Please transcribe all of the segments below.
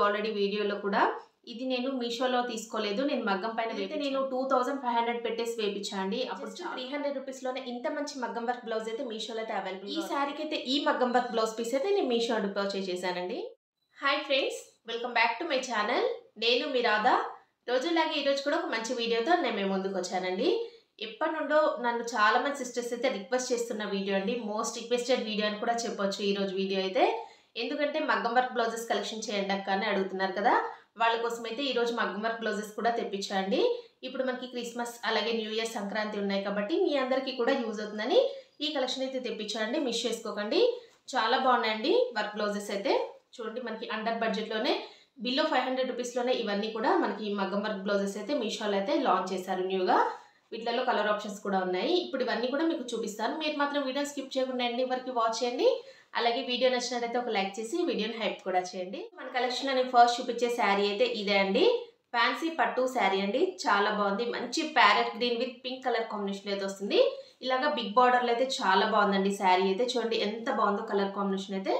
Already వీడియోలో కూడా ఇది నేను మీషోలో తీసుకోలేదు, నేను మగ్గం పైన అయితే నేను 2500 పెట్టేసి వేయించండి. అప్పుడు 300 రూపీస్లోనే ఇంత మంచి మగ్గం వర్క్ బ్లౌజ్ అయితే మీషోలో అయితే అవైలబుల్. ఈ శారీకి అయితే ఈ మగ్గం వర్క్ బ్లౌజ్ పీస్ అయితే నేను మీషో పర్చేస్ చేశానండి. Hi friends, welcome back to my channel. నేను మీ రాధా. రోజులాగే ఈరోజు కూడా ఒక మంచి వీడియోతో నేను మీ ముందుకు వచ్చానండి. ఎప్పటి నుండో నన్ను చాలా మంది సిస్టర్స్ అయితే రిక్వెస్ట్ చేస్తున్న వీడియో అండి, మోస్ట్ రిక్వెస్టెడ్ వీడియో అని కూడా చెప్పొచ్చు ఈరోజు వీడియో అయితే. ఎందుకంటే మగ్గం వర్క్ బ్లౌజెస్ కలెక్షన్ చేయండి అక్క అని అడుగుతున్నారు కదా, వాళ్ళ కోసం అయితే ఈరోజు మగ్గం వర్క్ బ్లౌజెస్ కూడా తెప్పించండి. ఇప్పుడు మనకి క్రిస్మస్ అలాగే న్యూ ఇయర్ సంక్రాంతి ఉన్నాయి కాబట్టి మీ అందరికీ కూడా యూజ్ అవుతుందని ఈ కలెక్షన్ అయితే తెప్పించండి. మిస్ చేసుకోకండి, చాలా బాగున్నాయండి వర్క్ బ్లౌజెస్ అయితే. చూడండి, మనకి అండర్ బడ్జెట్లోనే బిలో 500 రూపీస్లోనే ఇవన్నీ కూడా మనకి మగ్గం వర్క్ బ్లౌజెస్ అయితే మీషోలో అయితే లాంచ్ చేశారు న్యూగా. వీటిలో కలర్ ఆప్షన్స్ కూడా ఉన్నాయి. ఇప్పుడు ఇవన్నీ కూడా మీకు చూపిస్తాను. మీరు మాత్రం వీడియో స్కిప్ చేయకుండా ఎండ్ వరకు వాచ్ చేయండి. అలాగే వీడియో నచ్చినట్లయితే ఒక లైక్ చేసి వీడియోని హైప్ కూడా చేయండి. మన కలెక్షన్ అని ఫస్ట్ చూపించే శారీ అయితే ఇదే అండి. ఫ్యాన్సీ పట్టు శారీ అండి, చాలా బాగుంది. మంచి parrot green with pink colour combination అయితే వస్తుంది. ఇలాగా బిగ్ బార్డర్లో అయితే చాలా బాగుందండి శారీ అయితే. చూడండి ఎంత బాగుందో కలర్ కాంబినేషన్ అయితే.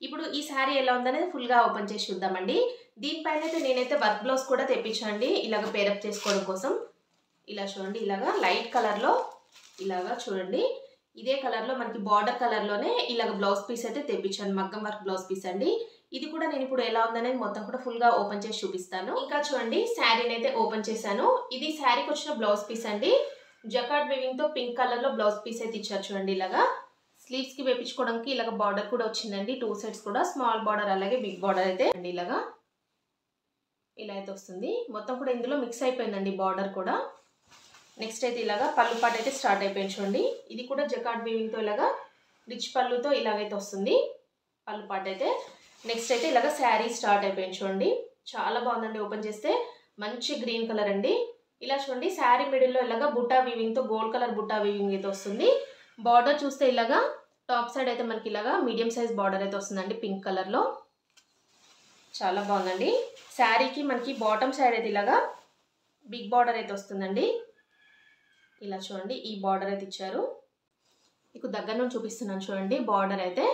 ఇప్పుడు ఈ శారీ ఎలా ఉందనేది ఫుల్గా ఓపెన్ చేసి చూద్దామండి. దీనిపైన అయితే నేనైతే వర్క్ బ్లౌజ్ కూడా తెప్పించండి, ఇలాగ పేరప్ చేసుకోవడం కోసం. ఇలా చూడండి, ఇలాగా లైట్ కలర్లో ఇలాగా చూడండి, ఇదే కలర్లో మనకి బార్డర్ కలర్లోనే ఇలాగ బ్లౌజ్ పీస్ అయితే తెప్పించాను, మగ్గం వర్క్ బ్లౌజ్ పీస్ అండి. ఇది కూడా నేను ఇప్పుడు ఎలా ఉందనేది మొత్తం కూడా ఫుల్గా ఓపెన్ చేసి చూపిస్తాను. ఇంకా చూడండి, శారీని అయితే ఓపెన్ చేశాను. ఇది శారీకి వచ్చిన బ్లౌజ్ పీస్ అండి. జకార్డ్ వీవింగ్తో పింక్ కలర్లో బ్లౌజ్ పీస్ అయితే ఇచ్చారు చూడండి. ఇలాగా స్లీవ్స్కి వేయించుకోవడానికి ఇలాగ బార్డర్ కూడా వచ్చిందండి, 2 సైడ్స్ కూడా స్మాల్ బార్డర్ అలాగే బిగ్ బార్డర్ అయితే అండి. ఇలాగా ఇలా అయితే వస్తుంది. మొత్తం కూడా ఇందులో మిక్స్ అయిపోయిందండి బార్డర్ కూడా. నెక్స్ట్ అయితే ఇలాగా పళ్ళు పాట అయితే స్టార్ట్ అయిపోయింది చూడండి. ఇది కూడా జకార్డ్ వీవింగ్తో ఇలాగా రిచ్ పళ్ళుతో ఇలాగైతే వస్తుంది పళ్ళు పాట అయితే. నెక్స్ట్ అయితే ఇలాగ శారీ స్టార్ట్ అయిపోయింది చూడండి, చాలా బాగుందండి. ఓపెన్ చేస్తే మంచి గ్రీన్ కలర్ అండి. ఇలా చూడండి, శారీ మిడిల్లో ఇలాగా బుట్టా వీవింగ్తో గోల్డ్ కలర్ బుట్టా వీవింగ్ అయితే వస్తుంది. బార్డర్ చూస్తే ఇలాగా టాప్ సైడ్ అయితే మనకి ఇలాగా మీడియం సైజ్ బార్డర్ అయితే వస్తుందండి పింక్ కలర్లో, చాలా బాగుందండి. శారీకి మనకి బాటమ్ సైడ్ అయితే ఇలాగా బిగ్ బార్డర్ అయితే వస్తుందండి. ఇలా చూడండి, ఈ బార్డర్ అయితే ఇచ్చారు. మీకు దగ్గర నుంచి చూపిస్తున్నాను చూడండి. బార్డర్ అయితే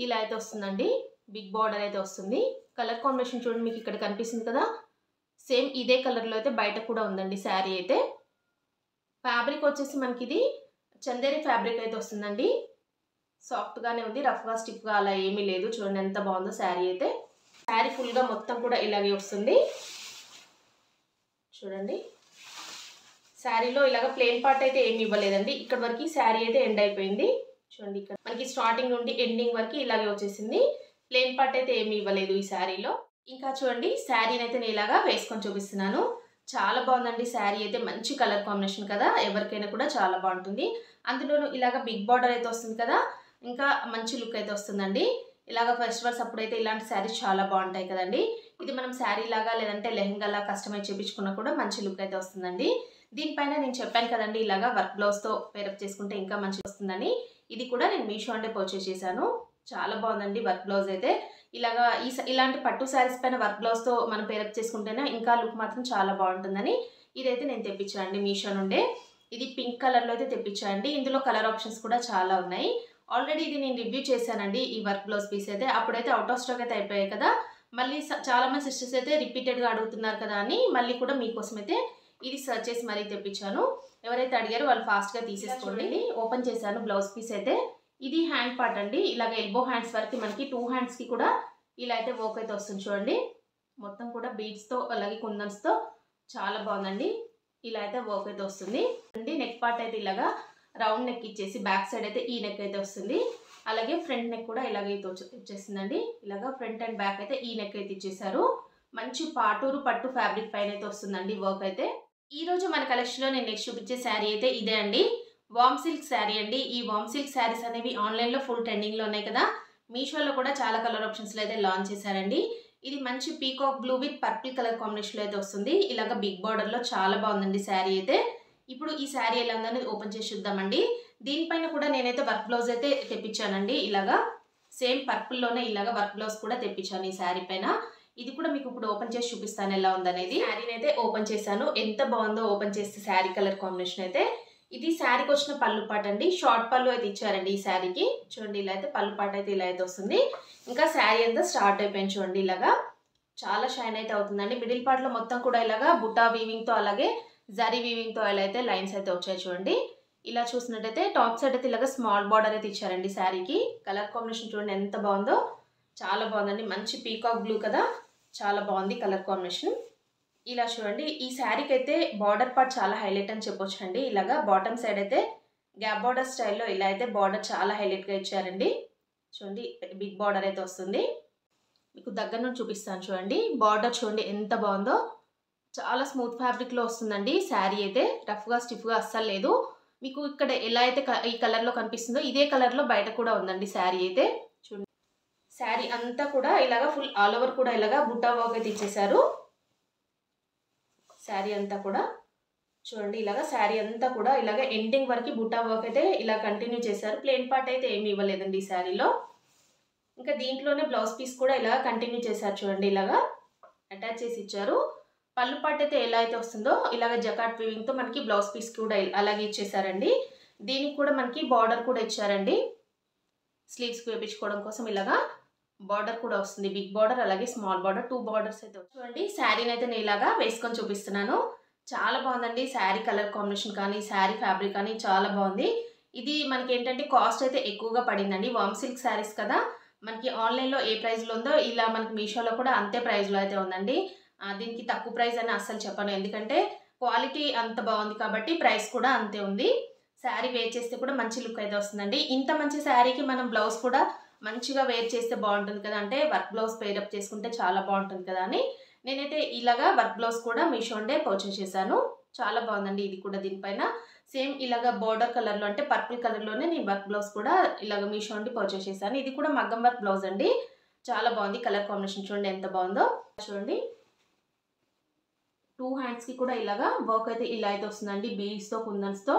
ఇలా అయితే వస్తుందండి, బిగ్ బార్డర్ అయితే వస్తుంది. కలర్ కాంబినేషన్ చూడండి, మీకు ఇక్కడ కనిపిస్తుంది కదా, సేమ్ ఇదే కలర్లో అయితే బయట కూడా ఉందండి శారీ అయితే. ఫ్యాబ్రిక్ వచ్చేసి మనకి ఇది చందేరి ఫ్యాబ్రిక్ అయితే వస్తుందండి. సాఫ్ట్గానే ఉంది, రఫ్గా స్టిఫ్గా అలా ఏమీ లేదు. చూడండి ఎంత బాగుందో శారీ అయితే. శారీ ఫుల్గా మొత్తం కూడా ఇలాగే వస్తుంది చూడండి. శారీలో ఇలాగ ప్లెయిన్ పార్ట్ అయితే ఏమి ఇవ్వలేదండి. ఇక్కడ వరకు శారీ అయితే ఎండ్ అయిపోయింది చూడండి. ఇక్కడ మనకి స్టార్టింగ్ నుండి ఎండింగ్ వరకు ఇలాగే వచ్చేసింది. ప్లెయిన్ పార్ట్ అయితే ఏమి ఇవ్వలేదు ఈ శారీలో. ఇంకా చూడండి, శారీని అయితే నేను ఇలాగా వేసుకొని చూపిస్తున్నాను. చాలా బాగుందండి శారీ అయితే. మంచి కలర్ కాంబినేషన్ కదా, ఎవరికైనా కూడా చాలా బాగుంటుంది. అందులోనూ ఇలాగ బిగ్ బార్డర్ అయితే వస్తుంది కదా, ఇంకా మంచి లుక్ అయితే వస్తుందండి. ఇలాగ ఫెస్టివల్స్ అప్పుడైతే ఇలాంటి శారీస్ చాలా బాగుంటాయి కదండి. ఇది మనం శారీ లాగా లేదంటే లెహంగాలా కస్టమైజ్ చేయించుకున్నా కూడా మంచి లుక్ అయితే వస్తుందండి. దీనిపైన నేను చెప్పాను కదండి, ఇలాగా వర్క్ బ్లౌజ్తో పేరప్ చేసుకుంటే ఇంకా మంచిగా వస్తుందని. ఇది కూడా నేను మీషో అంటే పర్చేస్ చేశాను. చాలా బాగుందండి వర్క్ బ్లౌజ్ అయితే. ఇలాగా ఇలాంటి పట్టు శారీస్ పైన వర్క్ బ్లౌజ్తో మనం పేరప్ చేసుకుంటేనే ఇంకా లుక్ మాత్రం చాలా బాగుంటుందని ఇదైతే నేను తెప్పించానండి మీషో నుండే. ఇది పింక్ కలర్లో అయితే తెప్పించానండి. ఇందులో కలర్ ఆప్షన్స్ కూడా చాలా ఉన్నాయి. ఆల్రెడీ ఇది నేను రివ్యూ చేశానండి ఈ వర్క్ బ్లౌజ్ పీస్ అయితే. అప్పుడైతే అవుట్ ఆఫ్ స్టాక్ అయితే అయిపోయాయి కదా, మళ్ళీ చాలా మంది సిస్టర్స్ అయితే రిపీటెడ్గా అడుగుతున్నారు కదా అని మళ్ళీ కూడా మీకోసం అయితే ఇది సర్చ్ చేసి మరీ తెప్పించాను. ఎవరైతే అడిగారో వాళ్ళు ఫాస్ట్గా తీసేసుకోండి. ఓపెన్ చేశాను బ్లౌజ్ పీస్ అయితే. ఇది హ్యాండ్ పార్ట్ అండి. ఇలాగ ఎల్బో హ్యాండ్స్ వరకు మనకి 2 హ్యాండ్స్కి కూడా ఇలా అయితే వర్క్ అయితే వస్తుంది చూడండి. మొత్తం కూడా బీడ్స్తో అలాగే కుందన్స్తో చాలా బాగుందండి. ఇలా అయితే వర్క్ అయితే వస్తుంది అండి. నెక్ పార్ట్ అయితే ఇలాగా రౌండ్ నెక్ ఇచ్చేసి బ్యాక్ సైడ్ అయితే ఈ నెక్ అయితే వస్తుంది. అలాగే ఫ్రంట్ నెక్ కూడా ఇలాగైతే వచ్చేసిందండి. ఇలాగా ఫ్రంట్ అండ్ బ్యాక్ అయితే ఈ నెక్ అయితే ఇచ్చేసారు. మంచి పాటూరు పట్టు ఫ్యాబ్రిక్ పైన అయితే వస్తుందండి వర్క్ అయితే. ఈ రోజు మన కలెక్షన్లో నేను నెక్స్ట్ చూపించే శారీ అయితే ఇదే అండి. వామ్ సిల్క్ శారీ అండి. ఈ వామ్ సిల్క్ శారీస్ అనేవి ఆన్లైన్లో ఫుల్ ట్రెండింగ్లో ఉన్నాయి కదా, మీషోలో కూడా చాలా కలర్ ఆప్షన్స్లో అయితే లాంచ్ చేశారండి. ఇది మంచి peacock blue with purple colour కాంబినేషన్లో అయితే వస్తుంది. ఇలాగ బిగ్ బార్డర్లో చాలా బాగుందండి శారీ అయితే. ఇప్పుడు ఈ శారీ ఎలా ఉందనేది ఓపెన్ చేసి చూద్దామండి. దీనిపైన కూడా నేనైతే వర్క్ బ్లౌజ్ అయితే తెప్పించానండి. ఇలాగా సేమ్ పర్పుల్లోనే ఇలాగ వర్క్ బ్లౌజ్ కూడా తెప్పించాను ఈ శారీ పైన. ఇది కూడా మీకు ఇప్పుడు ఓపెన్ చేసి చూపిస్తాను ఎలా ఉందనేది. శారీని అయితే ఓపెన్ చేశాను, ఎంత బాగుందో ఓపెన్ చేస్తే శారీ కలర్ కాంబినేషన్ అయితే. ఇది శారీకి వచ్చిన పళ్ళు పాట అండి. షార్ట్ పళ్ళు అయితే ఇచ్చారండి ఈ శారీకి. చూడండి ఇలా అయితే పళ్ళు పాట అయితే ఇలా అయితే వస్తుంది. ఇంకా శారీ అంతా స్టార్ట్ అయిపోయింది చూడండి. ఇలాగా చాలా షైన్ అయితే అవుతుందండి. మిడిల్ పార్ట్లో మొత్తం కూడా ఇలాగా బుటా వీవింగ్తో అలాగే జరీ వీవింగ్తో ఇలా అయితే లైన్స్ అయితే వచ్చాయి చూడండి. ఇలా చూసినట్టయితే టాప్ సైడ్ అయితే ఇలాగ స్మాల్ బార్డర్ అయితే ఇచ్చారండి శారీకి. కలర్ కాంబినేషన్ చూడండి ఎంత బాగుందో, చాలా బాగుందండి. మంచి పీకాక్ బ్లూ కదా, చాలా బాగుంది కలర్ కాంబినేషన్. ఇలా చూడండి ఈ శారీకి అయితే బార్డర్ పార్ట్ చాలా హైలైట్ అని చెప్పొచ్చు అండి. ఇలాగా బాటమ్ సైడ్ అయితే గ్యాప్ బార్డర్ స్టైల్లో ఇలా అయితే బార్డర్ చాలా హైలైట్గా ఇచ్చారండి. చూడండి బిగ్ బార్డర్ అయితే వస్తుంది. మీకు దగ్గర నుంచి చూపిస్తాను చూడండి. బార్డర్ చూడండి ఎంత బాగుందో, చాలా స్మూత్ ఫ్యాబ్రిక్లో వస్తుందండి శారీ అయితే. రఫ్గా స్టిఫ్గా అస్సలు లేదు. మీకు ఇక్కడ ఎలా అయితే ఈ కలర్లో కనిపిస్తుందో ఇదే కలర్లో బయట కూడా ఉందండి శారీ అయితే. చూడండి శారీ అంతా కూడా ఇలాగా ఫుల్ ఆల్ ఓవర్ కూడా ఇలాగా బుట్టా వర్క్ అయితే ఇచ్చేసారు. శారీ అంతా కూడా చూడండి ఇలాగా శారీ అంతా కూడా ఇలాగ ఎండింగ్ వరకు బుట్టా వర్క్ అయితే ఇలా కంటిన్యూ చేశారు. ప్లెయిన్ పార్ట్ అయితే ఏమి ఇవ్వలేదండి ఈ శారీలో. ఇంకా దీంట్లోనే బ్లౌజ్ పీస్ కూడా ఇలా కంటిన్యూ చేశారు చూడండి, ఇలాగా అటాచ్ చేసి ఇచ్చారు. పళ్ళు పార్ట్ అయితే ఎలా అయితే వస్తుందో ఇలాగ జకాట్ వీవింగ్తో మనకి బ్లౌజ్ పీస్ కూడా అలాగే ఇచ్చేసారండి. దీనికి కూడా మనకి బార్డర్ కూడా ఇచ్చారండి. స్లీవ్స్కి వేపించుకోవడం కోసం ఇలాగా బార్డర్ కూడా వస్తుంది. బిగ్ బార్డర్ అలాగే స్మాల్ బార్డర్, 2 బార్డర్స్ అయితే చూడండి. శారీని అయితే నేను ఇలాగా వేసుకొని చూపిస్తున్నాను. చాలా బాగుందండి శారీ కలర్ కాంబినేషన్ కానీ శారీ ఫ్యాబ్రిక్ కానీ చాలా బాగుంది. ఇది మనకి ఏంటంటే కాస్ట్ అయితే ఎక్కువగా పడిందండి. వామ్ సిల్క్ శారీస్ కదా, మనకి ఆన్లైన్లో ఏ ప్రైస్లో ఉందో ఇలా మనకి మీషోలో కూడా అంతే ప్రైస్లో అయితే ఉందండి. దీనికి తక్కువ ప్రైస్ అని అస్సలు చెప్పను, ఎందుకంటే క్వాలిటీ అంత బాగుంది కాబట్టి ప్రైస్ కూడా అంతే ఉంది. శారీ వేర్ చేస్తే కూడా మంచి లుక్ అయితే వస్తుందండి. ఇంత మంచి శారీకి మనం బ్లౌజ్ కూడా మంచిగా వేర్ చేస్తే బాగుంటుంది కదా, అంటే వర్క్ బ్లౌజ్ పేరప్ చేసుకుంటే చాలా బాగుంటుంది కదా అని నేనైతే ఇలాగా వర్క్ బ్లౌజ్ కూడా మీషోండే పర్చేస్ చేశాను. చాలా బాగుందండి ఇది కూడా. దీనిపైన సేమ్ ఇలాగ బోర్డర్ కలర్లో అంటే పర్పుల్ కలర్లోనే నేను వర్క్ బ్లౌజ్ కూడా ఇలాగ మీషోండి పర్చేస్ చేశాను. ఇది కూడా మగ్గం వర్క్ బ్లౌజ్ అండి. చాలా బాగుంది కలర్ కాంబినేషన్ చూడండి ఎంత బాగుందో. చూడండి 2 హ్యాండ్స్కి కూడా ఇలాగా వర్క్ అయితే ఇలా అయితే వస్తుందండి. బీడ్స్తో కుందన్స్తో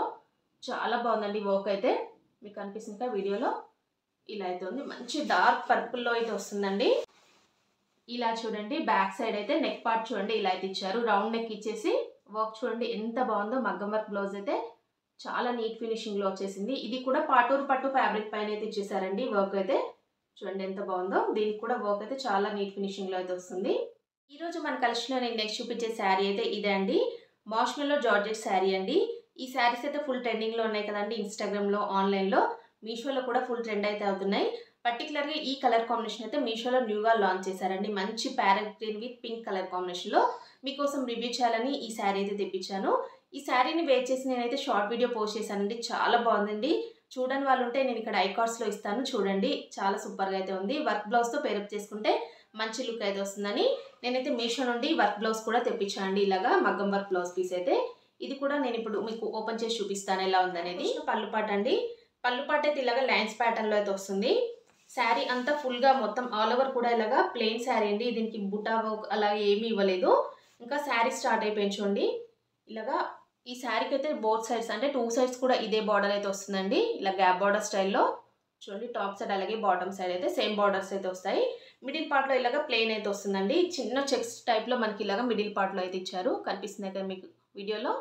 చాలా బాగుందండి వర్క్ అయితే. మీకు కనిపిస్తుంది కదా వీడియోలో, ఇలా అయితే ఉంది. మంచి డార్క్ పర్పుల్లో అయితే వస్తుందండి. ఇలా చూడండి బ్యాక్ సైడ్ అయితే నెక్ పార్ట్ చూడండి ఇలా అయితే ఇచ్చారు. రౌండ్ నెక్ ఇచ్చేసి వర్క్ చూడండి ఎంత బాగుందో. మగ్గం వర్క్ బ్లౌజ్ అయితే చాలా నీట్ ఫినిషింగ్లో వచ్చేసింది. ఇది కూడా పాటూరు పట్టు ఫ్యాబ్రిక్ పైన అయితే ఇచ్చేసారండి వర్క్ అయితే. చూడండి ఎంత బాగుందో. దీనికి కూడా వర్క్ అయితే చాలా నీట్ ఫినిషింగ్లో అయితే వస్తుంది. ఈరోజు మన కలెక్షన్లో నేను నెక్స్ట్ చూపించే శారీ అయితే ఇదే అండి. మార్ష్మెల్లో జార్జెట్ శారీ అండి. ఈ శారీస్ అయితే ఫుల్ ట్రెండింగ్లో ఉన్నాయి కదండి. ఇన్స్టాగ్రామ్లో, ఆన్లైన్లో, మీషోలో కూడా ఫుల్ ట్రెండ్ అయితే అవుతున్నాయి. పర్టికులర్గా ఈ కలర్ కాంబినేషన్ అయితే మీషోలో న్యూగా లాంచ్ చేశారండి. మంచి parrot green with pink colour కాంబినేషన్లో మీకోసం రివ్యూ చేయాలని ఈ శారీ అయితే తెప్పించాను. ఈ శారీని వేర్ చేసి నేనైతే షార్ట్ వీడియో పోస్ట్ చేశానండి. చాలా బాగుందండి. చూడని వాళ్ళు ఉంటే నేను ఇక్కడ ఐకార్డ్స్లో ఇస్తాను చూడండి. చాలా సూపర్గా అయితే ఉంది. వర్క్ బ్లౌజ్తో పేరప్ చేసుకుంటే మంచి లుక్ అయితే వస్తుందని నేనైతే మీషో నుండి వర్క్ బ్లౌజ్ కూడా తెప్పించానండి. ఇలాగా మగ్గం వర్క్ బ్లౌజ్ పీస్ అయితే. ఇది కూడా నేను ఇప్పుడు మీకు ఓపెన్ చేసి చూపిస్తాను ఎలా ఉందనేది. పళ్ళు పాట అండి. పళ్ళు పాట అయితే ఇలాగా లైన్స్ ప్యాటర్న్లో అయితే వస్తుంది. శారీ అంతా ఫుల్గా మొత్తం ఆల్ ఓవర్ కూడా ఇలాగా ప్లెయిన్ శారీ అండి. దీనికి బుటా వర్క్ అలా ఏమీ ఇవ్వలేదు. ఇంకా శారీ స్టార్ట్ అయిపోయింది చూడండి. ఇలాగా ఈ శారీకి అయితే బోత్ సైడ్స్ అంటే 2 సైడ్స్ కూడా ఇదే బార్డర్ అయితే వస్తుందండి. ఇలా గ్యాప్ బార్డర్ స్టైల్లో చూడండి. టాప్ సైడ్ అలాగే బాటమ్ సైడ్ అయితే సేమ్ బార్డర్స్ అయితే వస్తాయి. మిడిల్ పార్ట్లో ఇలాగా ప్లెయిన్ అయితే వస్తుందండి. చిన్న చెక్స్ టైప్లో మనకి ఇలాగా మిడిల్ పార్ట్లో అయితే ఇచ్చారు. కనిపిస్తుంది కదా మీకు వీడియోలో.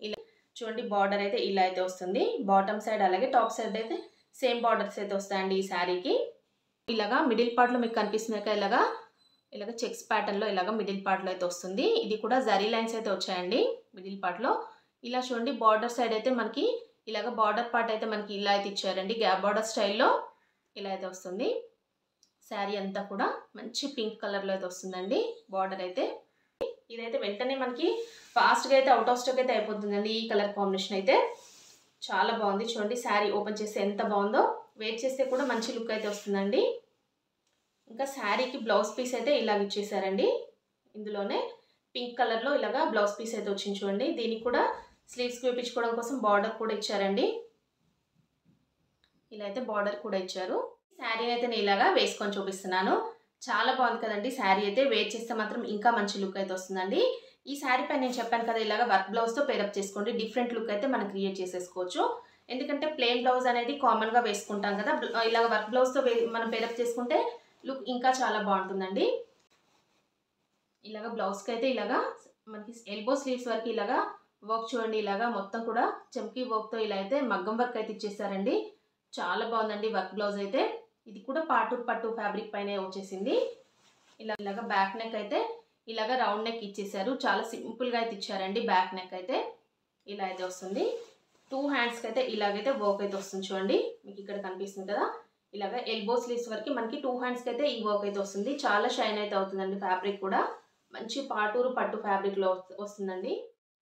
ఇలా చూడండి బార్డర్ అయితే ఇలా అయితే వస్తుంది. బాటమ్ సైడ్ అలాగే టాప్ సైడ్ అయితే సేమ్ బార్డర్స్ అయితే వస్తాయండి ఈ శారీకి. ఇలాగా మిడిల్ పార్ట్లో మీకు కనిపిస్తుంది కదా ఇలాగ చెక్స్ ప్యాటర్న్లో ఇలాగ మిడిల్ పార్ట్లో అయితే వస్తుంది. ఇది కూడా జరీ లైన్స్ అయితే వచ్చాయండి మిడిల్ పార్ట్లో. ఇలా చూడండి బార్డర్ సైడ్ అయితే మనకి ఇలాగ బార్డర్ పార్ట్ అయితే మనకి ఇలా అయితే ఇచ్చారండి. గ్యాప్ బార్డర్ స్టైల్లో ఇలా అయితే వస్తుంది. శారీ అంతా కూడా మంచి పింక్ కలర్లో అయితే వస్తుందండి బార్డర్ అయితే. ఇదైతే వెంటనే మనకి ఫాస్ట్గా అయితే అవుట్ ఆఫ్ స్టాక్ అయితే అయిపోతుందండి. ఈ కలర్ కాంబినేషన్ అయితే చాలా బాగుంది. చూడండి శారీ ఓపెన్ చేస్తే ఎంత బాగుందో. వేర్ చేస్తే కూడా మంచి లుక్ అయితే వస్తుందండి. ఇంకా శారీకి బ్లౌజ్ పీస్ అయితే ఇలాగ ఇచ్చేసారండి. ఇందులోనే పింక్ కలర్లో ఇలాగా బ్లౌజ్ పీస్ అయితే వచ్చింది చూడండి. దీనికి కూడా స్లీవ్స్కి వేపించుకోవడం కోసం బార్డర్ కూడా ఇచ్చారండి. ఇలా అయితే బార్డర్ కూడా ఇచ్చారు. శారీని అయితే నేను ఇలాగా వేసుకొని చూపిస్తున్నాను. చాలా బాగుంది కదండి శారీ అయితే. వేర్ చేస్తే మాత్రం ఇంకా మంచి లుక్ అయితే వస్తుందండి. ఈ శారీ పైన నేను చెప్పాను కదా ఇలాగా వర్క్ బ్లౌజ్తో పేరప్ చేసుకోండి. డిఫరెంట్ లుక్ అయితే మనం క్రియేట్ చేసేసుకోవచ్చు. ఎందుకంటే ప్లెయిన్ బ్లౌజ్ అనేది కామన్గా వేసుకుంటాం కదా, ఇలాగ వర్క్ బ్లౌజ్తో మనం పేరప్ చేసుకుంటే లుక్ ఇంకా చాలా బాగుంటుందండి. ఇలాగ బ్లౌజ్కి అయితే ఇలాగా మనకి ఎల్బో స్లీవ్స్ వరకు ఇలాగా వర్క్ చూడండి. ఇలాగా మొత్తం కూడా చమ్కీ వర్క్తో ఇలా అయితే మగ్గం వర్క్ అయితే ఇచ్చేసారండి. చాలా బాగుందండి వర్క్ బ్లౌజ్ అయితే. ఇది కూడా పాటూరు పట్టు ఫ్యాబ్రిక్ పైన వచ్చేసింది. ఇలాగా బ్యాక్ నెక్ అయితే ఇలాగా రౌండ్ నెక్ ఇచ్చేసారు. చాలా సింపుల్గా అయితే ఇచ్చారండి. బ్యాక్ నెక్ అయితే ఇలా అయితే వస్తుంది. 2 హ్యాండ్స్కి అయితే ఇలాగైతే వర్క్ అయితే వస్తుంది. చూడండి మీకు ఇక్కడ కనిపిస్తుంది కదా, ఇలాగ ఎల్బో స్లీవ్స్ వరకు మనకి 2 హ్యాండ్స్కి అయితే ఈ వర్క్ అయితే వస్తుంది. చాలా షైన్ అయితే అవుతుందండి. ఫ్యాబ్రిక్ కూడా మంచి పాటూరు పట్టు ఫ్యాబ్రిక్లో వస్తుందండి.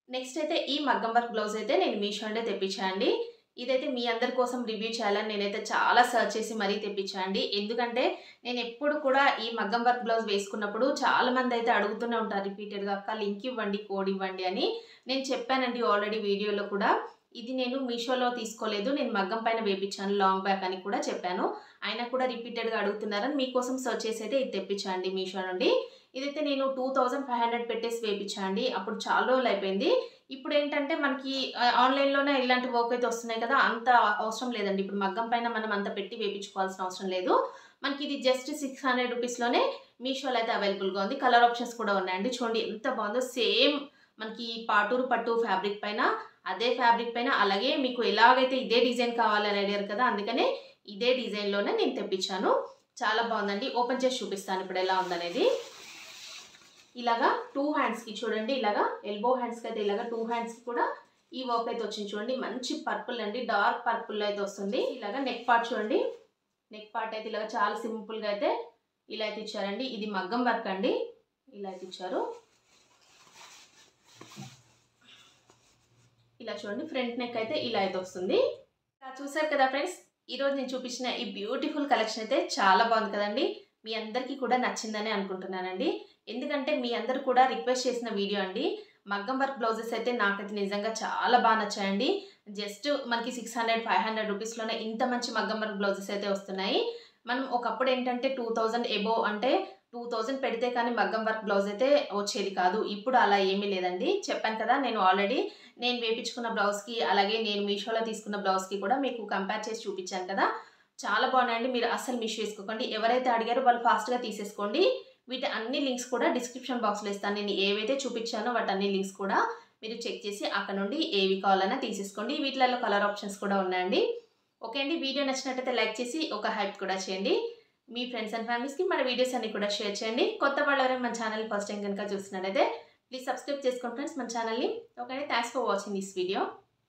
నెక్స్ట్ అయితే ఈ మగ్గం వర్క్ బ్లౌజ్ అయితే నేను మీషో అంటే తెప్పించానండి. ఇదైతే మీ అందరి కోసం రివ్యూ చేయాలని నేనైతే చాలా సర్చ్ చేసి మరీ తెప్పించానండి. ఎందుకంటే నేను ఎప్పుడు కూడా ఈ మగ్గం వర్క్ బ్లౌజ్ వేసుకున్నప్పుడు చాలామంది అయితే అడుగుతూనే ఉంటారు రిపీటెడ్గా, అక్క లింక్ ఇవ్వండి, కోడ్ ఇవ్వండి అని. నేను చెప్పానండి ఆల్రెడీ వీడియోలో కూడా. ఇది నేను మీషోలో తీసుకోలేదు, నేను మగ్గం పైన వేయించాను లాంగ్ బ్యాక్ అని కూడా చెప్పాను. అయినా కూడా రిపీటెడ్గా అడుగుతున్నారని మీకోసం సర్చ్ చేసి అయితే ఇది తెప్పించానండి మీషో నుండి. ఇదైతే నేను 2500 పెట్టేసి వేయించానండి. అప్పుడు చాలా రోజులు అయిపోయింది. ఇప్పుడు ఏంటంటే మనకి ఆన్లైన్లోనే ఇలాంటి వర్క్ అయితే వస్తున్నాయి కదా, అంత అవసరం లేదండి. ఇప్పుడు మగ్గం పైన మనం అంత పెట్టి వేయించుకోవాల్సిన అవసరం లేదు. మనకి ఇది జస్ట్ 600 రూపీస్లోనే మీషోలో అయితే అవైలబుల్గా ఉంది. కలర్ ఆప్షన్స్ కూడా ఉన్నాయండి. చూడండి ఎంత బాగుందో. సేమ్ మనకి పాటూరు పట్టు ఫ్యాబ్రిక్ పైన, అదే ఫ్యాబ్రిక్ పైన అలాగే మీకు ఎలాగైతే ఇదే డిజైన్ కావాలని అడిగారు కదా, అందుకనే ఇదే డిజైన్లోనే నేను తెప్పించాను. చాలా బాగుందండి. ఓపెన్ చేసి చూపిస్తాను ఇప్పుడు ఎలా ఉందనేది. ఇలాగా 2 హ్యాండ్స్కి చూడండి, ఇలాగా ఎల్బో హ్యాండ్స్కి అయితే ఇలాగా 2 హ్యాండ్స్కి కూడా ఈ వర్క్ అయితే వచ్చింది. చూడండి మంచి పర్పుల్ అండి, డార్క్ పర్పుల్ అయితే వస్తుంది. ఇలాగా నెక్ పార్ట్ చూడండి, నెక్ పార్ట్ అయితే ఇలాగా చాలా సింపుల్గా అయితే ఇలా అయితే ఇచ్చారండి. ఇది మగ్గం వర్క్ అండి, ఇలా అయితే ఇచ్చారు. ఇలా చూడండి ఫ్రంట్ నెక్ అయితే ఇలా అయితే వస్తుంది. చూసారు కదా ఫ్రెండ్స్, ఈరోజు నేను చూపించిన ఈ బ్యూటిఫుల్ కలెక్షన్ అయితే చాలా బాగుంది కదండి. మీ అందరికీ కూడా నచ్చిందని అనుకుంటున్నానండి. ఎందుకంటే మీ అందరు కూడా రిక్వెస్ట్ చేసిన వీడియో అండి. మగ్గం వర్క్ బ్లౌజెస్ అయితే నాకైతే నిజంగా చాలా బాగా నచ్చాయండి. జస్ట్ మనకి 600-500 రూపీస్లోనే ఇంత మంచి మగ్గం వర్క్ బ్లౌజెస్ అయితే వస్తున్నాయి. మనం ఒకప్పుడు ఏంటంటే 2000 ఎబో అంటే 2000 పెడితే కానీ మగ్గం వర్క్ బ్లౌజ్ అయితే వచ్చేది కాదు. ఇప్పుడు అలా ఏమీ లేదండి. చెప్పాను కదా, నేను ఆల్రెడీ నేను వేయించుకున్న బ్లౌజ్కి అలాగే నేను మీషోలో తీసుకున్న బ్లౌజ్కి కూడా మీకు కంపేర్ చేసి చూపించాను కదా, చాలా బాగున్నాయండి. మీరు అస్సలు మిస్ చేసుకోకండి. ఎవరైతే అడిగారో వాళ్ళు ఫాస్ట్గా తీసేసుకోండి. వీటి అన్ని లింక్స్ కూడా డిస్క్రిప్షన్ బాక్స్లో ఇస్తాను. నేను ఏవైతే చూపించానో వాటి అన్ని లింక్స్ కూడా మీరు చెక్ చేసి అక్కడ నుండి ఏవి కావాలన్నా తీసేసుకోండి. వీటిలలో కలర్ ఆప్షన్స్ కూడా ఉన్నాయండి. ఓకే అండి, వీడియో నచ్చినట్టయితే లైక్ చేసి ఒక హైప్ కూడా చేయండి. మీ ఫ్రెండ్స్ అండ్ ఫ్యామిలీస్కి మన వీడియోస్ అన్ని కూడా షేర్ చేయండి. కొత్త వాళ్ళు ఎవరైనా మన ఛానల్ ఫస్ట్ టైం కనుక చూస్తున్నట్టయితే ప్లీజ్ సబ్స్క్రైబ్ చేసుకోండి ఫ్రెండ్స్ మన ఛానల్ని. ఓకే అండి, thanks for watching this video.